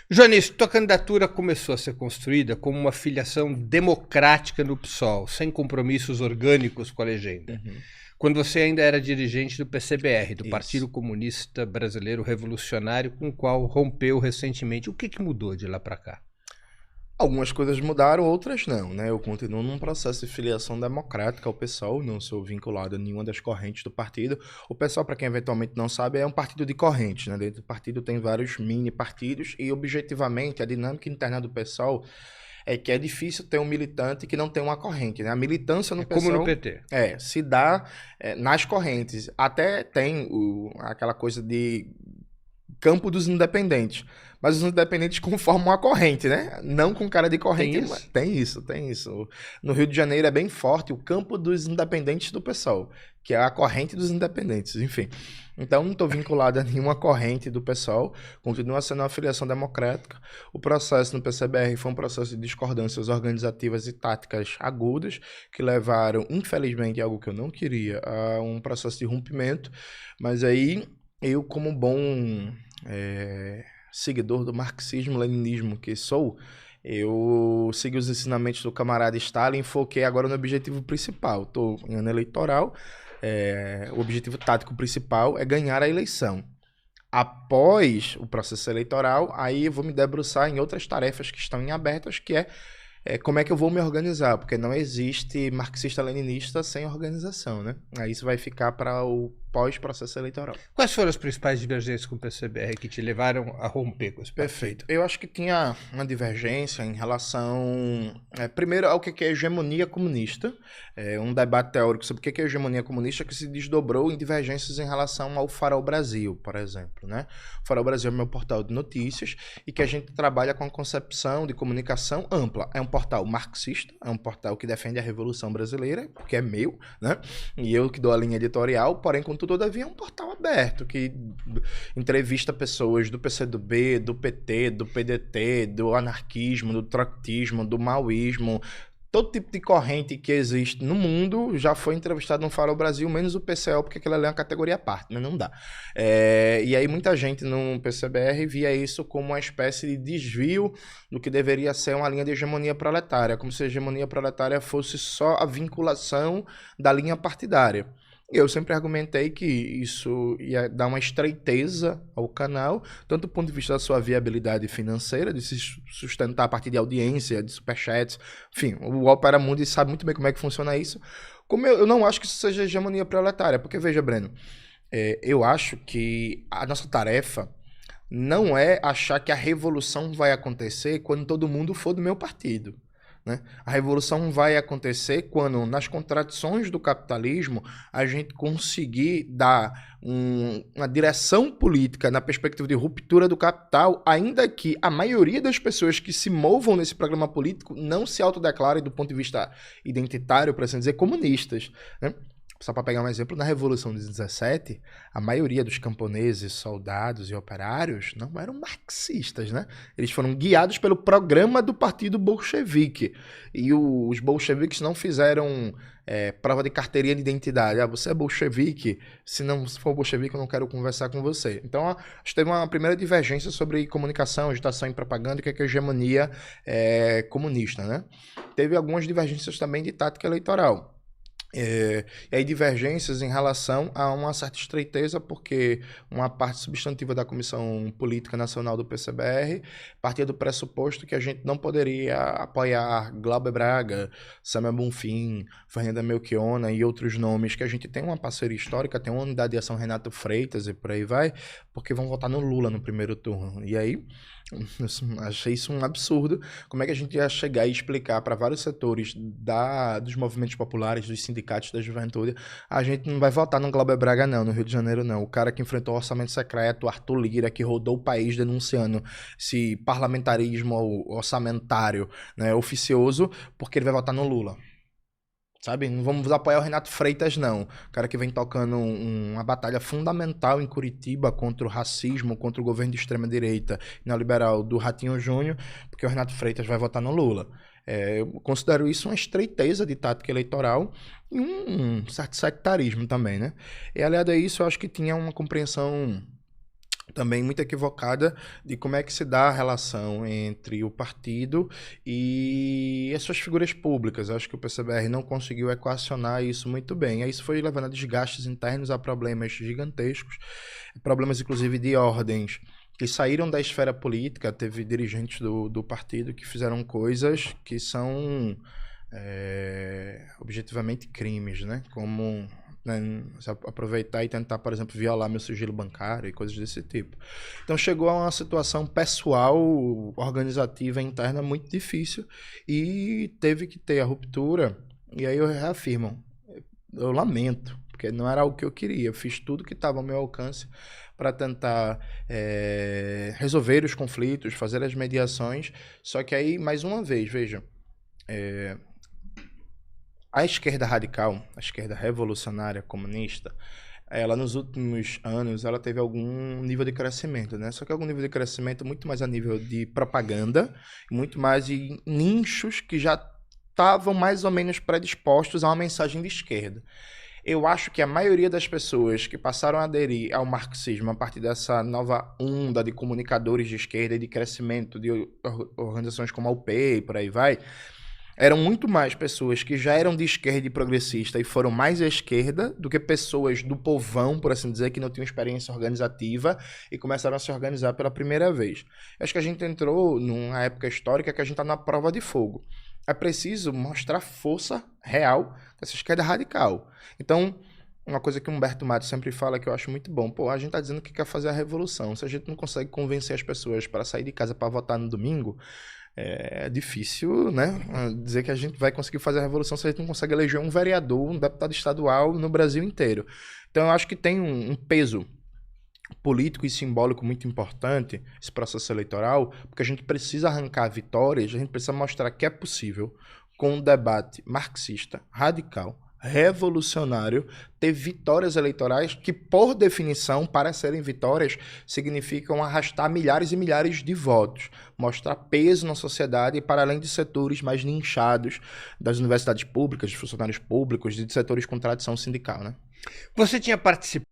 Joanis, tua candidatura começou a ser construída como uma filiação democrática no PSOL, sem compromissos orgânicos com a legenda. Uhum. Quando você ainda era dirigente do PCBR, do Partido Isso. Comunista Brasileiro Revolucionário, com o qual rompeu recentemente. O que mudou de lá para cá? Algumas coisas mudaram, outras não, né? Eu continuo num processo de filiação democrática ao PSOL, não sou vinculado a nenhuma das correntes do partido. O PSOL, para quem eventualmente não sabe, é um partido de correntes, né? Dentro do partido tem vários mini partidos e, objetivamente, a dinâmica interna do PSOL é que é difícil ter um militante que não tem uma corrente, né? A militância no É como no PSOL PT. se dá nas correntes. Até tem aquela coisa de campo dos independentes. Mas os independentes conformam uma corrente, né? Não com cara de corrente. Tem isso? Tem isso. No Rio de Janeiro é bem forte o campo dos independentes do PSOL, que é a corrente dos independentes, enfim. Então não estou vinculado a nenhuma corrente do PSOL, continua sendo uma filiação democrática. O processo no PCBR foi um processo de discordâncias organizativas e táticas agudas, que levaram, infelizmente, algo que eu não queria, a um processo de rompimento. Mas aí eu, como bom seguidor do marxismo-leninismo que sou, eu segui os ensinamentos do camarada Stalin e foquei agora no objetivo principal. Estou em ano eleitoral, o objetivo tático principal é ganhar a eleição. Após o processo eleitoral, aí eu vou me debruçar em outras tarefas que estão em abertas, que é como é que eu vou me organizar, porque não existe marxista-leninista sem organização, né? Aí isso vai ficar para o pós-processo eleitoral. Quais foram as principais divergências com o PCBR que te levaram a romper com esse partido? Perfeito. Eu acho que tinha uma divergência em relação, primeiro, ao que é hegemonia comunista, um debate teórico sobre o que é hegemonia comunista que se desdobrou em divergências em relação ao Farol Brasil, por exemplo, né? O Farol Brasil é o meu portal de notícias e que a gente trabalha com a concepção de comunicação ampla. É um portal marxista, é um portal que defende a Revolução Brasileira, porque é meu, né? E eu que dou a linha editorial, porém, contudo, todavia, é um portal aberto que entrevista pessoas do PCdoB, do PT, do PDT, do anarquismo, do trotskismo, do maoísmo. Todo tipo de corrente que existe no mundo já foi entrevistado no Farol Brasil, menos o PCO, porque aquilo ali é uma categoria à parte, né? Não dá. E aí muita gente no PCBR via isso como uma espécie de desvio do que deveria ser uma linha de hegemonia proletária, como se a hegemonia proletária fosse só a vinculação da linha partidária. Eu sempre argumentei que isso ia dar uma estreiteza ao canal, tanto do ponto de vista da sua viabilidade financeira, de se sustentar a partir de audiência, de superchats, enfim, o Opera Mundi sabe muito bem como é que funciona isso, como eu não acho que isso seja hegemonia proletária, porque veja, Breno, eu acho que a nossa tarefa não é achar que a revolução vai acontecer quando todo mundo for do meu partido. Né? A revolução vai acontecer quando, nas contradições do capitalismo, a gente conseguir dar uma direção política na perspectiva de ruptura do capital, ainda que a maioria das pessoas que se movam nesse programa político não se autodeclarem, do ponto de vista identitário, por assim dizer, comunistas. Né? Só para pegar um exemplo, na Revolução de 17, a maioria dos camponeses, soldados e operários não eram marxistas, né? Eles foram guiados pelo programa do Partido Bolchevique. E os bolcheviques não fizeram prova de carteirinha de identidade. Ah, você é bolchevique? Se não for bolchevique, eu não quero conversar com você. Então, acho que teve uma primeira divergência sobre comunicação, agitação e propaganda, que é a hegemonia comunista, né? Teve algumas divergências também de tática eleitoral. E aí divergências em relação a uma certa estreiteza, porque uma parte substantiva da Comissão Política Nacional do PCBR partia do pressuposto que a gente não poderia apoiar Glauber Braga, Samuel Bonfim, Fernanda Melchiona e outros nomes que a gente tem uma parceria histórica, tem uma unidade de ação Renato Freitas e por aí vai, porque vão votar no Lula no primeiro turno. E aí achei isso um absurdo. Como é que a gente ia chegar e explicar para vários setores dos movimentos populares, dos sindicatos da juventude, a gente não vai votar no Glauber Braga não, no Rio de Janeiro não. O cara que enfrentou o orçamento secreto, Arthur Lira, que rodou o país denunciando esse parlamentarismo orçamentário, né, oficioso, porque ele vai votar no Lula. Sabe? Não vamos apoiar o Renato Freitas, não. O cara que vem tocando uma batalha fundamental em Curitiba contra o racismo, contra o governo de extrema-direita neoliberal do Ratinho Júnior, porque o Renato Freitas vai votar no Lula. Eu considero isso uma estreiteza de tática eleitoral e um certo sectarismo também, né? E aliado a isso, eu acho que tinha uma compreensão também muito equivocada de como é que se dá a relação entre o partido e as suas figuras públicas. Eu acho que o PCBR não conseguiu equacionar isso muito bem. Aí isso foi levando a desgastes internos, a problemas gigantescos, problemas inclusive de ordens que saíram da esfera política. Teve dirigentes do partido que fizeram coisas que são objetivamente crimes, né? Como aproveitar e tentar, por exemplo, violar meu sigilo bancário e coisas desse tipo. Então chegou a uma situação pessoal, organizativa, interna muito difícil e teve que ter a ruptura. E aí eu reafirmo, eu lamento, porque não era o que eu queria. Eu fiz tudo que estava ao meu alcance para tentar resolver os conflitos, fazer as mediações. Só que aí, mais uma vez, veja, a esquerda radical, a esquerda revolucionária comunista, ela nos últimos anos ela teve algum nível de crescimento, né? Só que algum nível de crescimento muito mais a nível de propaganda, muito mais de nichos que já estavam mais ou menos predispostos a uma mensagem de esquerda. Eu acho que a maioria das pessoas que passaram a aderir ao marxismo a partir dessa nova onda de comunicadores de esquerda e de crescimento de organizações como a UP e por aí vai, eram muito mais pessoas que já eram de esquerda e progressista e foram mais à esquerda do que pessoas do povão, por assim dizer, que não tinham experiência organizativa e começaram a se organizar pela primeira vez. Eu acho que a gente entrou numa época histórica que a gente está na prova de fogo. É preciso mostrar força real dessa esquerda radical. Então, uma coisa que o Humberto Matos sempre fala que eu acho muito bom. Pô, a gente tá dizendo que quer fazer a revolução. Se a gente não consegue convencer as pessoas para sair de casa para votar no domingo, é difícil, né? Dizer que a gente vai conseguir fazer a revolução se a gente não consegue eleger um vereador, um deputado estadual no Brasil inteiro. Então eu acho que tem um peso político e simbólico muito importante esse processo eleitoral, porque a gente precisa arrancar vitórias, a gente precisa mostrar que é possível, com um debate marxista, radical, revolucionário, ter vitórias eleitorais que, por definição, para serem vitórias, significam arrastar milhares e milhares de votos, mostrar peso na sociedade para além de setores mais nichados das universidades públicas, de funcionários públicos, de setores com tradição sindical, né? Você tinha participado